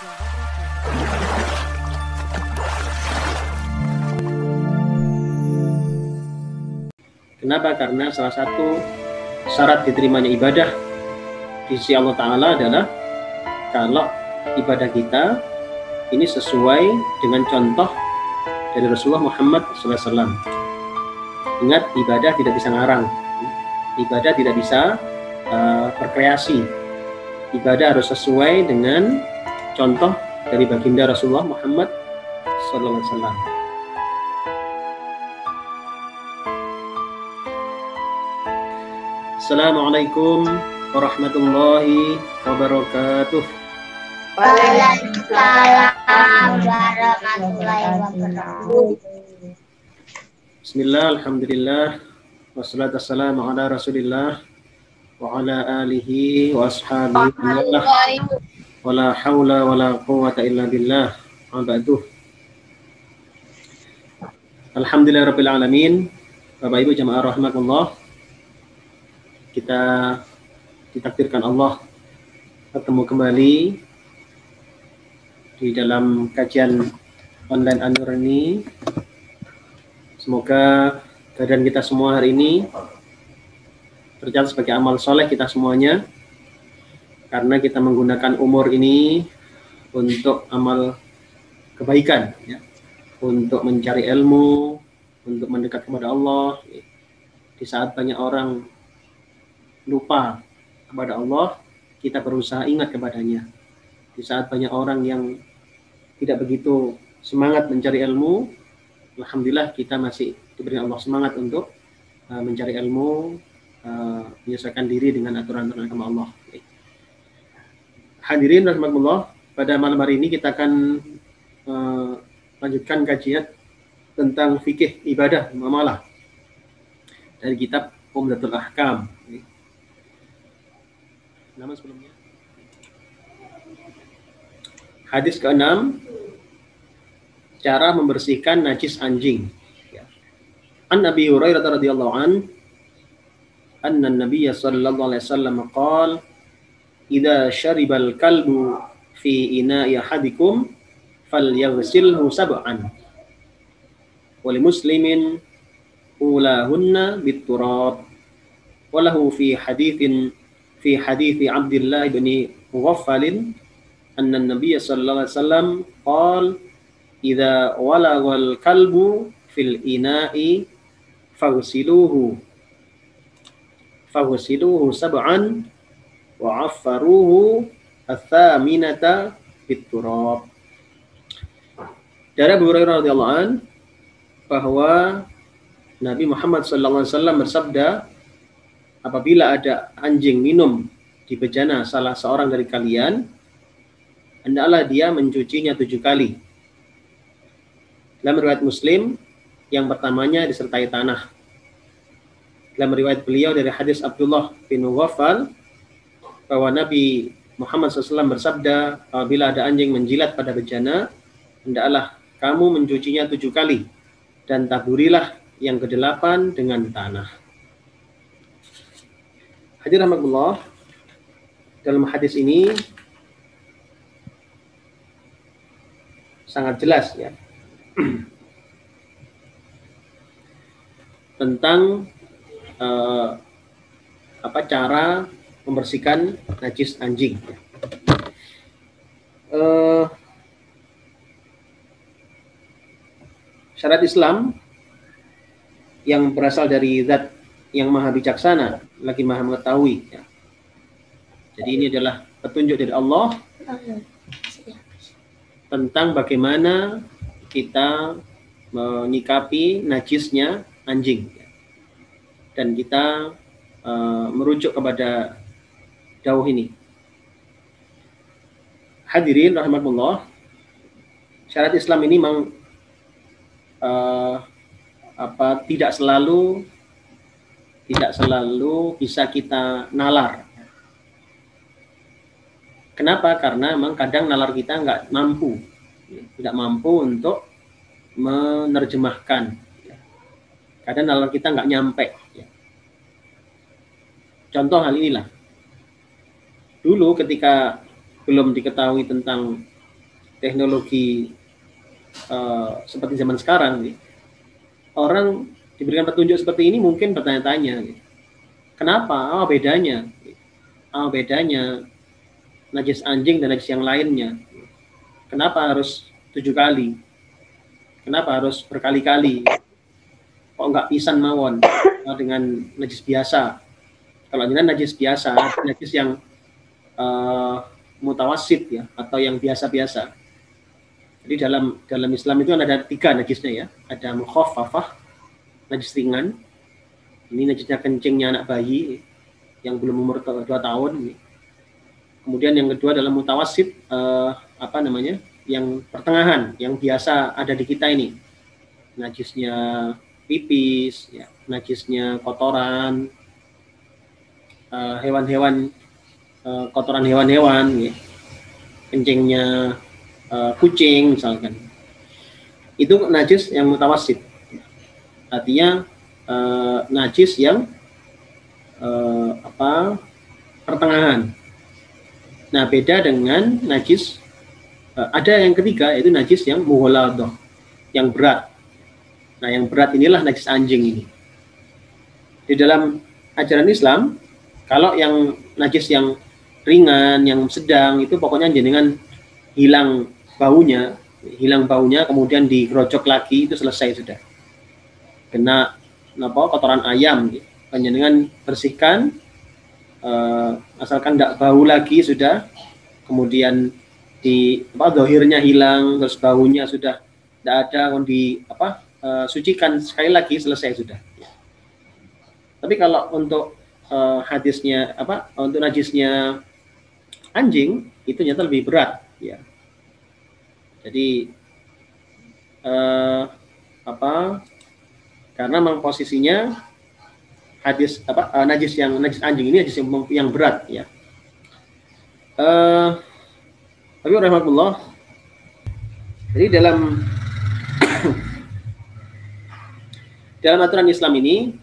Kenapa? Karena salah satu syarat diterimanya ibadah di sisi Allah Ta'ala adalah kalau ibadah kita ini sesuai dengan contoh dari Rasulullah Muhammad SAW. Ingat, ibadah tidak bisa ngarang, ibadah tidak bisa berkreasi. Ibadah harus sesuai dengan contoh dari baginda Rasulullah Muhammad SAW. Assalamualaikum warahmatullahi wabarakatuh. Waalaikumsalam warahmatullahi wabarakatuh. Bismillah, alhamdulillah, wassalatu wassalamu ala rasulillah wa ala alihi wa ashabihi wa la hawla wa la quwwata illa billah wa ba'duh. Alhamdulillah rabbil alamin. Bapak Ibu jamaah rahmatullah, kita ditakdirkan Allah ketemu kembali di dalam kajian online An-Nur ini. Semoga keadaan kita semua hari ini tercatat sebagai amal soleh kita semuanya, karena kita menggunakan umur ini untuk amal kebaikan, ya, untuk mencari ilmu, untuk mendekat kepada Allah. Di saat banyak orang lupa kepada Allah, kita berusaha ingat kepadanya. Di saat banyak orang yang tidak begitu semangat mencari ilmu, alhamdulillah kita masih diberi Allah semangat untuk mencari ilmu, menyesuaikan diri dengan aturan-aturan agama Allah. Hadirin rahimakumullah, pada malam hari ini kita akan lanjutkan kajian tentang fikih ibadah muamalah dari kitab Umdatul Ahkam. Nama sebelumnya. Hadis ke-6, cara membersihkan najis anjing. An Abi Hurairah radhiyallahu an, anna an-nabiy sallallahu alaihi wasallam qala, "Idza syaribal kalbu fi ina'i ahadikum falyaghsilhu sab'an." Wa li muslimin ulahunna bit-turab. Wa lahu fi hadits Abdullah bin Mughaffal anna an-nabiy sallallahu alaihi wasallam qala, idza walagal kalbu fil ina'i faghsiluhu sab'an wa 'affaruhu ats-tsaminata bit-turab. Dari Abu Hurairah radhiyallahu an bahwa Nabi Muhammad sallallahu alaihi wasallam bersabda, apabila ada anjing minum di bejana salah seorang dari kalian, hendaklah dia mencucinya 7 kali. Dalam riwayat Muslim, yang pertamanya disertai tanah. Dalam riwayat beliau dari hadis Abdullah bin Mughaffal bahwa Nabi Muhammad SAW bersabda, apabila ada anjing menjilat pada bejana, hendaklah kamu mencucinya 7 kali dan taburilah yang ke-8 dengan tanah. Hadirin rahmatullah, dalam hadis ini sangat jelas, ya, tentang cara membersihkan najis anjing. Syariat Islam yang berasal dari Zat yang maha bijaksana, lagi maha mengetahui, ya. Jadi ini adalah petunjuk dari Allah tentang bagaimana kita menyikapi najisnya anjing, ya. Dan kita merujuk kepada dawuh ini. Hadirin rahimakumullah, syariat Islam ini memang tidak selalu bisa kita nalar. Kenapa? Karena memang kadang nalar kita tidak mampu untuk menerjemahkan. Kadang nalar kita nggak nyampe. Contoh hal inilah. Dulu ketika belum diketahui tentang teknologi seperti zaman sekarang, orang diberikan petunjuk seperti ini mungkin bertanya-tanya, kenapa? Bedanya? Bedanya najis anjing dan najis yang lainnya. Kenapa harus 7 kali? Kenapa harus berkali-kali? Kok nggak pisan mawon dengan najis biasa? Kalau dengan najis biasa, najis yang mutawasid ya, atau yang biasa-biasa. Jadi dalam Islam itu ada 3 najisnya ya. Ada mukhaffafah, najis ringan. Ini najisnya kencingnya anak bayi yang belum umur 2 tahun. Kemudian yang kedua adalah mutawasid, yang pertengahan, yang biasa ada di kita ini. Najisnya pipis, ya, najisnya kotoran, hewan-hewan, kotoran hewan-hewan, ya. Kencingnya kucing misalkan. Itu najis yang mutawasid. Artinya najis yang pertengahan. Nah, beda dengan najis ada yang ketiga, yaitu najis yang mughaladah, yang berat. Nah, yang berat inilah najis anjing ini. Di dalam ajaran Islam, kalau yang najis yang ringan, yang sedang, itu pokoknya jenengan hilang baunya, kemudian digerocok lagi, itu selesai sudah. Kena kotoran ayam, panjenengan bersihkan, asalkan tidak bau lagi sudah, kemudian dohirnya hilang, terus baunya sudah tidak ada, sucikan sekali lagi, selesai sudah. Tapi kalau untuk hadisnya untuk najisnya anjing itu ternyata lebih berat, ya. Jadi karena memang posisinya najis anjing ini najis yang berat, ya. Tapi rahmatullah, jadi dalam aturan Islam ini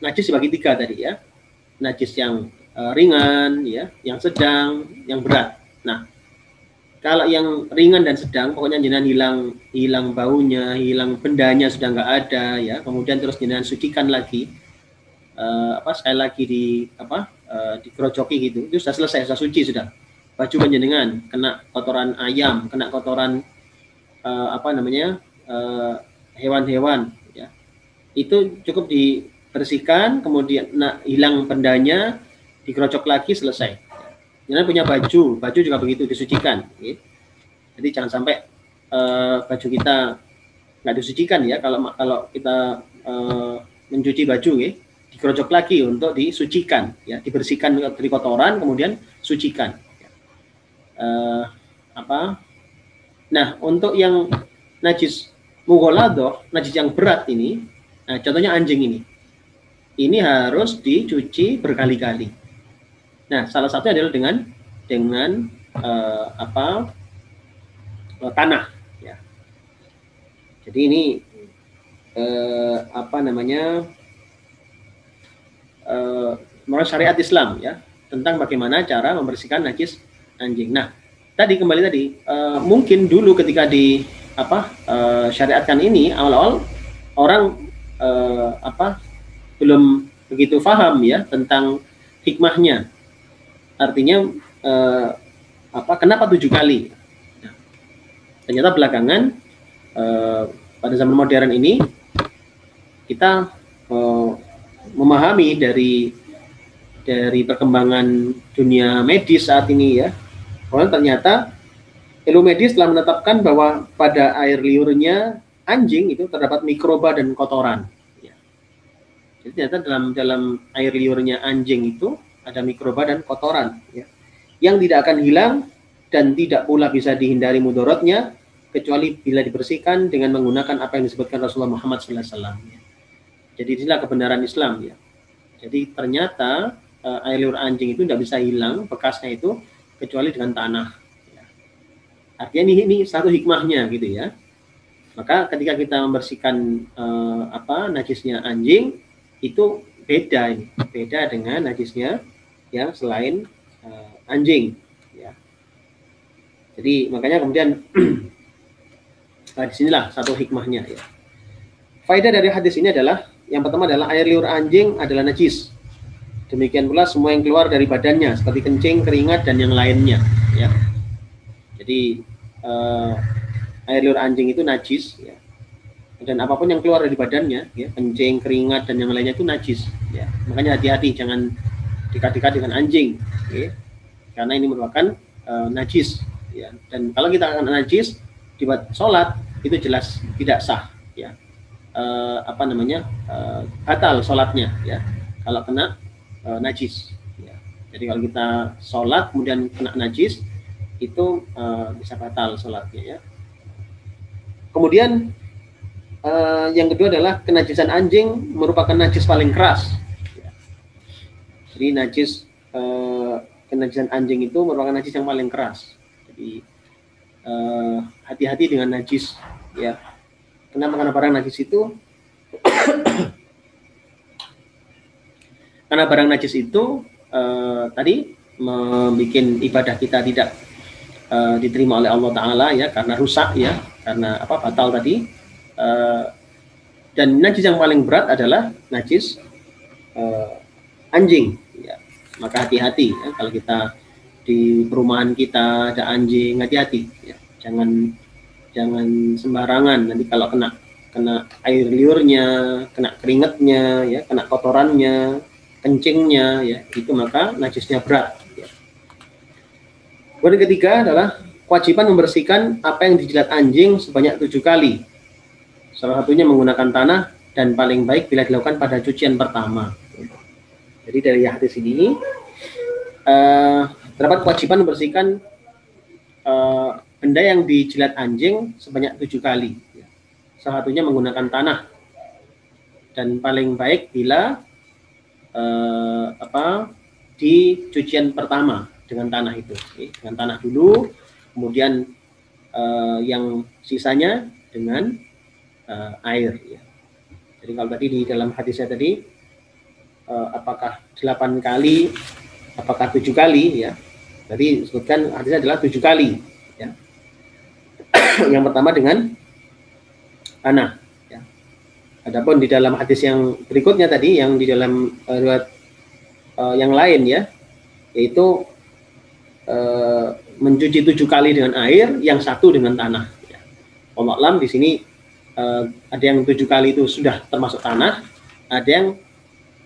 najis dibagi 3 tadi, ya. Najis yang ringan, ya, yang sedang, yang berat. Nah, kalau yang ringan dan sedang, pokoknya jenengan hilang baunya, hilang bendanya sudah nggak ada, ya. Kemudian terus jenengan sucikan lagi, sekali lagi dikerocoki gitu, itu sudah selesai, sudah suci sudah. Baju panjenengan kena kotoran ayam, kena kotoran hewan-hewan, ya. Itu cukup dibersihkan, kemudian hilang bendanya, dikerocok lagi, selesai. Jangan punya baju juga begitu, disucikan. Ya. Jadi jangan sampai baju kita nggak disucikan, ya. Kalau kita mencuci baju, ya, dikerocok lagi untuk disucikan, ya, dibersihkan dari kotoran, kemudian sucikan. Nah, untuk yang najis mughaladah, najis yang berat ini, nah, contohnya anjing ini harus dicuci berkali-kali. Nah, salah satunya adalah dengan tanah, ya. Jadi ini menurut syariat Islam, ya, tentang bagaimana cara membersihkan najis anjing. Nah, kembali tadi, mungkin dulu ketika syariatkan ini, awal-awal orang belum begitu paham, ya, tentang hikmahnya. Artinya kenapa 7 kali? Nah, ternyata belakangan pada zaman modern ini kita memahami dari perkembangan dunia medis saat ini, ya. Karena ternyata ilmu medis telah menetapkan bahwa pada air liurnya anjing itu terdapat mikroba dan kotoran, ya. Jadi ternyata dalam air liurnya anjing itu ada mikroba dan kotoran, ya, yang tidak akan hilang dan tidak pula bisa dihindari mudaratnya kecuali bila dibersihkan dengan menggunakan apa yang disebutkan Rasulullah Muhammad SAW. Ya. Jadi inilah kebenaran Islam, ya. Jadi ternyata air liur anjing itu tidak bisa hilang bekasnya itu kecuali dengan tanah, ya. Artinya ini satu hikmahnya, gitu, ya. Maka ketika kita membersihkan najisnya anjing itu beda dengan najisnya yang selain anjing, ya. Jadi makanya kemudian nah, disinilah satu hikmahnya ya. Faedah dari hadis ini adalah yang pertama adalah air liur anjing adalah najis. Demikian pula semua yang keluar dari badannya seperti kencing, keringat dan yang lainnya ya. Jadi air liur anjing itu najis ya. Dan apapun yang keluar dari badannya ya, kencing, keringat dan yang lainnya itu najis ya. Makanya hati-hati jangan dekat-dekat dengan anjing ya. Karena ini merupakan najis ya. Dan kalau kita akan najis dibuat sholat itu jelas tidak sah ya. Batal sholatnya ya kalau kena najis ya. Jadi kalau kita sholat kemudian kena najis itu bisa batal sholatnya ya. Kemudian yang kedua adalah kenajisan anjing merupakan najis paling keras ya. Jadi kenajisan anjing itu merupakan najis yang paling keras. Jadi hati-hati dengan najis ya. Kenapa? Karena barang najis itu karena barang najis itu tadi membuat ibadah kita tidak diterima oleh Allah Ta'ala ya, karena rusak ya, karena batal tadi. Dan najis yang paling berat adalah najis anjing ya. Maka hati-hati ya, kalau kita di perumahan kita ada anjing, hati-hati ya. Jangan sembarangan, nanti kalau kena air liurnya, kena keringatnya ya, kena kotorannya, kencingnya ya, itu maka najisnya berat ya. Kemudian ketiga adalah kewajiban membersihkan apa yang dijilat anjing sebanyak 7 kali. Salah satunya menggunakan tanah dan paling baik bila dilakukan pada cucian pertama. Jadi dari hadis ini terdapat kewajiban membersihkan benda yang dijilat anjing sebanyak 7 kali. Salah satunya menggunakan tanah dan paling baik bila di cucian pertama dengan tanah itu, dengan tanah dulu, kemudian yang sisanya dengan air ya. Jadi kalau tadi di dalam hadisnya tadi apakah 8 kali, apakah 7 kali ya, tadi disebutkan hadisnya adalah 7 kali ya. Yang pertama dengan tanah ya. Adapun di dalam hadis yang berikutnya tadi, yang di dalam riwayat yang lain ya, yaitu mencuci 7 kali dengan air, yang 1 dengan tanah ya. Wallahu a'lam, di sini ada yang 7 kali itu sudah termasuk tanah, ada yang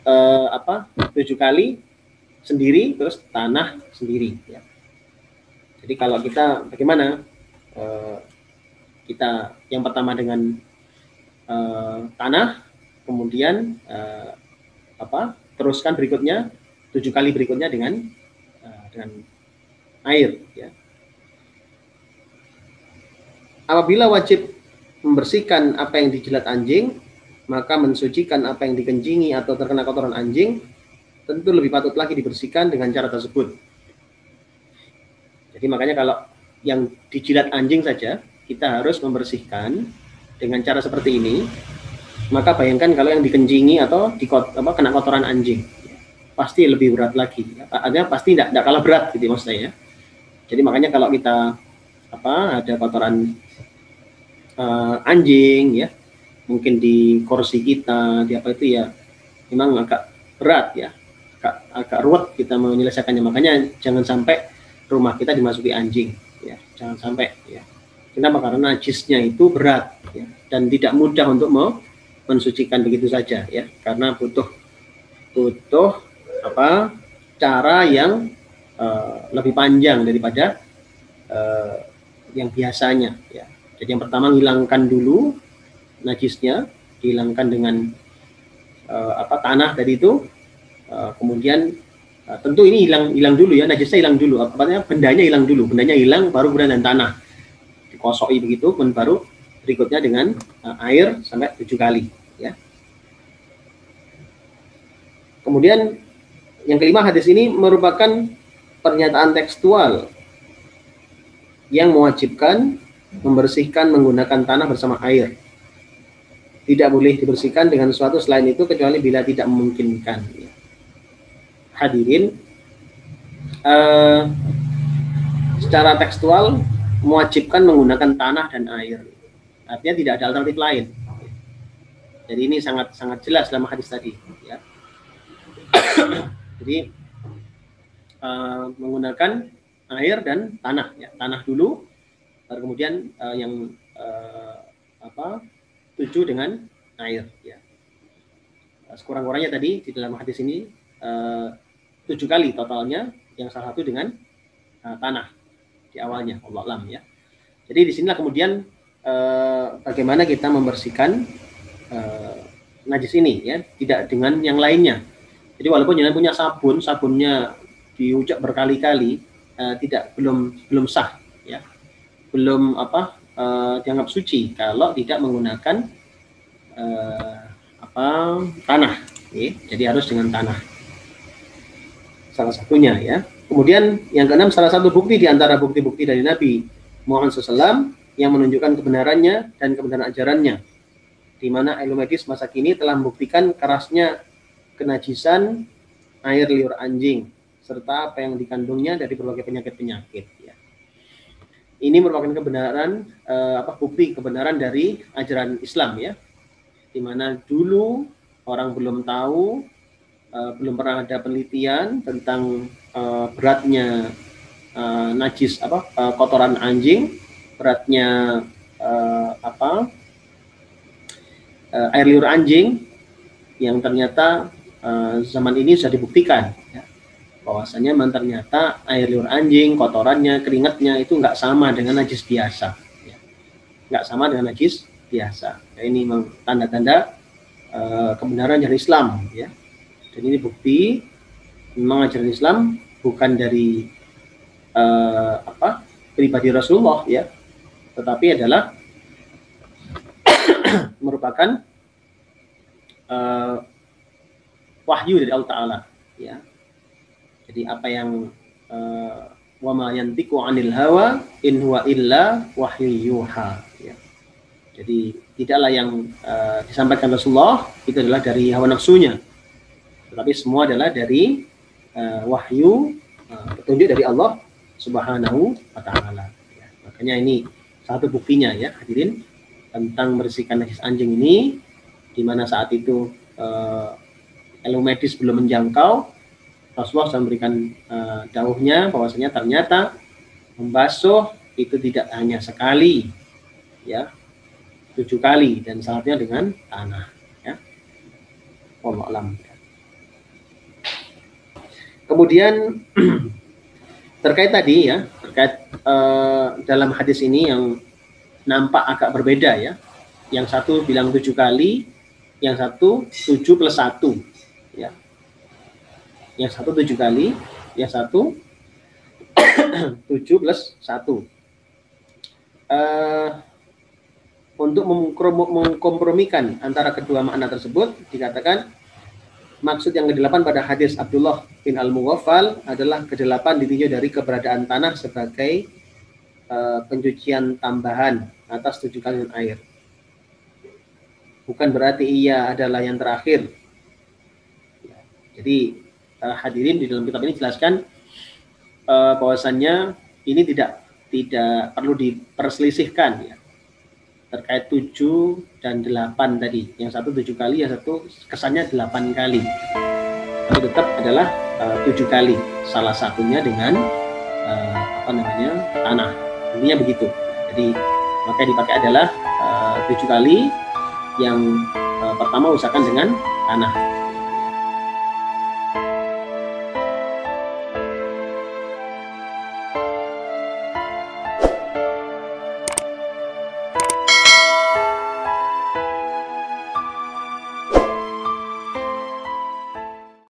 7 kali sendiri terus tanah sendiri ya. Jadi kalau kita bagaimana, kita yang pertama dengan tanah, kemudian teruskan berikutnya 7 kali berikutnya dengan air ya. Apabila wajib membersihkan apa yang dijilat anjing, maka mensucikan apa yang dikencingi atau terkena kotoran anjing tentu lebih patut lagi dibersihkan dengan cara tersebut. Jadi makanya kalau yang dijilat anjing saja kita harus membersihkan dengan cara seperti ini, maka bayangkan kalau yang dikencingi atau kena kotoran anjing, pasti lebih berat lagi. Artinya pasti tidak kalah berat gitu maksud saya. Jadi makanya kalau kita ada kotoran anjing ya, mungkin di kursi kita, di apa itu ya, memang agak berat ya, agak ruwet kita menyelesaikannya. Makanya jangan sampai rumah kita dimasuki anjing ya, jangan sampai ya. Kenapa? Karena najisnya itu berat ya, dan tidak mudah untuk mensucikan begitu saja ya, karena butuh cara yang lebih panjang daripada yang biasanya ya. Jadi yang pertama hilangkan dulu najisnya, dihilangkan dengan tanah tadi itu, kemudian tentu ini hilang dulu ya, najisnya hilang dulu, bendanya hilang baru kemudian tanah dikosoi begitu, kemudian baru berikutnya dengan air sampai 7 kali ya. Kemudian yang kelima, hadis ini merupakan pernyataan tekstual yang mewajibkan membersihkan menggunakan tanah bersama air. Tidak boleh dibersihkan dengan sesuatu selain itu kecuali bila tidak memungkinkan. Hadirin, secara tekstual mewajibkan menggunakan tanah dan air. Artinya tidak ada alternatif lain. Jadi ini sangat jelas dalam hadis tadi. Ya. Jadi menggunakan air dan tanah. Ya. Tanah dulu, baru kemudian yang 7 dengan air. Ya. Sekurang-kurangnya tadi di dalam hadis ini 7 kali totalnya, yang salah satu dengan tanah di awalnya, Allah alam ya. Jadi di sinilah kemudian bagaimana kita membersihkan najis ini ya, tidak dengan yang lainnya. Jadi walaupun jangan punya sabun, sabunnya diucap berkali-kali, belum sah ya, belum dianggap suci kalau tidak menggunakan tanah. Ya. Jadi harus dengan tanah. Salah satunya ya. Kemudian yang keenam, salah satu bukti di antara bukti-bukti dari Nabi Muhammad SAW yang menunjukkan kebenarannya dan kebenaran ajarannya, di mana ilmu medis masa kini telah membuktikan kerasnya kenajisan air liur anjing serta apa yang dikandungnya dari berbagai penyakit-penyakit. Ya. Ini merupakan kebenaran bukti kebenaran dari ajaran Islam ya, di mana dulu orang belum tahu. Belum pernah ada penelitian tentang beratnya najis kotoran anjing, beratnya air liur anjing, yang ternyata zaman ini sudah dibuktikan ya, bahwasanya ternyata air liur anjing, kotorannya, keringatnya itu nggak sama dengan najis biasa ya. Nggak sama dengan najis biasa ya, ini memang tanda-tanda kebenaran dari Islam ya. Dan ini bukti memang ajaran Islam bukan dari pribadi Rasulullah ya, tetapi adalah merupakan wahyu dari Allah Ta'ala ya. Jadi apa yang wa ma yantiqu 'anil hawa in huwa illa wahyu yuha ya. Jadi tidaklah yang disampaikan Rasulullah itu adalah dari hawa nafsunya, tetapi semua adalah dari wahyu, petunjuk dari Allah Subhanahu wa Ta'ala. Ya, makanya ini satu buktinya ya hadirin tentang membersihkan najis anjing ini, di mana saat itu ilmu medis belum menjangkau. Rasulullah SAW memberikan dawuhnya bahwasanya ternyata membasuh itu tidak hanya sekali ya, 7 kali, dan salah satunya dengan tanah ya. Wallahu a'lam. Kemudian terkait tadi ya, terkait dalam hadis ini yang nampak agak berbeda ya. Yang satu bilang 7 kali, yang satu 7 plus 1 ya. Yang satu 7 kali, yang satu 7 plus 1. Untuk mengkompromikan antara kedua makna tersebut, dikatakan maksud yang ke-8 pada hadis Abdullah bin Al-Mughaffal adalah ke-8 ditinjau dari keberadaan tanah sebagai pencucian tambahan atas 7 kali dengan air. Bukan berarti ia adalah yang terakhir. Ya, jadi hadirin, di dalam kitab ini dijelaskan bahwasannya ini tidak perlu diperselisihkan ya, terkait 7 dan 8 tadi. Yang satu 7 kali, yang satu kesannya 8 kali. Tapi tetap adalah 7 kali. Salah satunya dengan tanah. Intinya begitu. Jadi maka dipakai adalah 7 kali. Yang pertama usahakan dengan tanah.